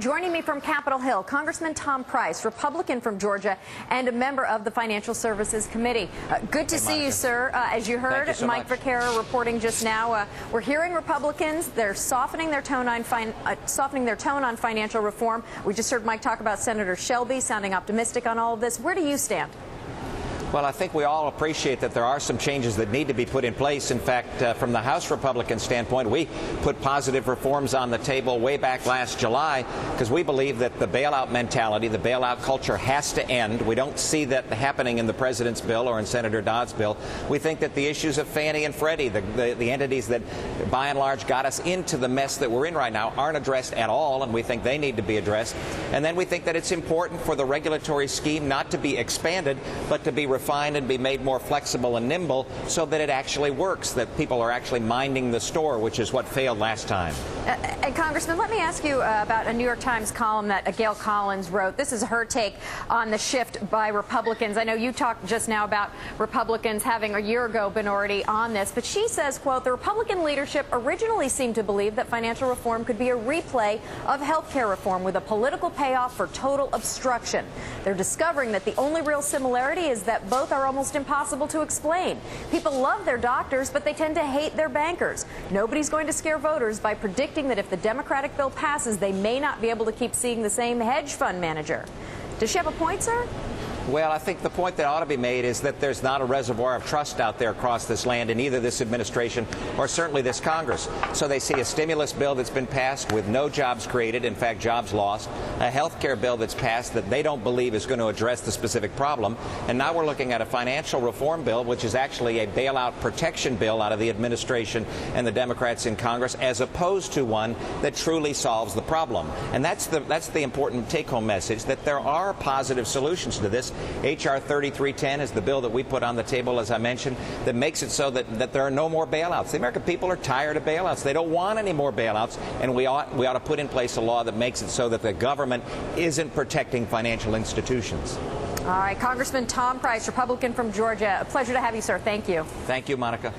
Joining me from Capitol Hill, Congressman Tom Price, Republican from Georgia and a member of the Financial Services Committee. Good to see you, sir. As you heard, Mike Vaquero reporting just now, we're hearing Republicans, they're softening their tone on financial reform. We just heard Mike talk about Senator Shelby sounding optimistic on all of this. Where do you stand? Well, I think we all appreciate that there are some changes that need to be put in place. In fact, from the House Republican standpoint, we put positive reforms on the table way back last July because we believe that the bailout mentality, the bailout culture has to end. We don't see that happening in the President's bill or in Senator Dodd's bill. We think that the issues of Fannie and Freddie, the entities that by and large got us into the mess that we're in right now, aren't addressed at all, and we think they need to be addressed. And then we think that it's important for the regulatory scheme not to be expanded, but to be refined and be made more flexible and nimble so that it actually works, that people are actually minding the store, which is what failed last time. And Congressman, let me ask you about a New York Times column that Gail Collins wrote. This is her take on the shift by Republicans. I know you talked just now about Republicans having a year ago been already on this, but she says, quote, the Republican leadership originally seemed to believe that financial reform could be a replay of health care reform with a political payoff for total obstruction. They're discovering that the only real similarity is that both are almost impossible to explain. People love their doctors, but they tend to hate their bankers. Nobody's going to scare voters by predicting that if the Democratic bill passes, they may not be able to keep seeing the same hedge fund manager. Does she have a point, sir? Well, I think the point that ought to be made is that there's not a reservoir of trust out there across this land in either this administration or certainly this Congress. So they see a stimulus bill that's been passed with no jobs created, in fact, jobs lost, a health care bill that's passed that they don't believe is going to address the specific problem, and now we're looking at a financial reform bill, which is actually a bailout protection bill out of the administration and the Democrats in Congress, as opposed to one that truly solves the problem. And that's the important take-home message, that there are positive solutions to this. H.R. 3310 is the bill that we put on the table, as I mentioned, that makes it so that there are no more bailouts. The American people are tired of bailouts. They don't want any more bailouts, and we ought to put in place a law that makes it so that the government isn't protecting financial institutions. All right, Congressman Tom Price, Republican from Georgia. A pleasure to have you, sir. Thank you. Thank you, Monica.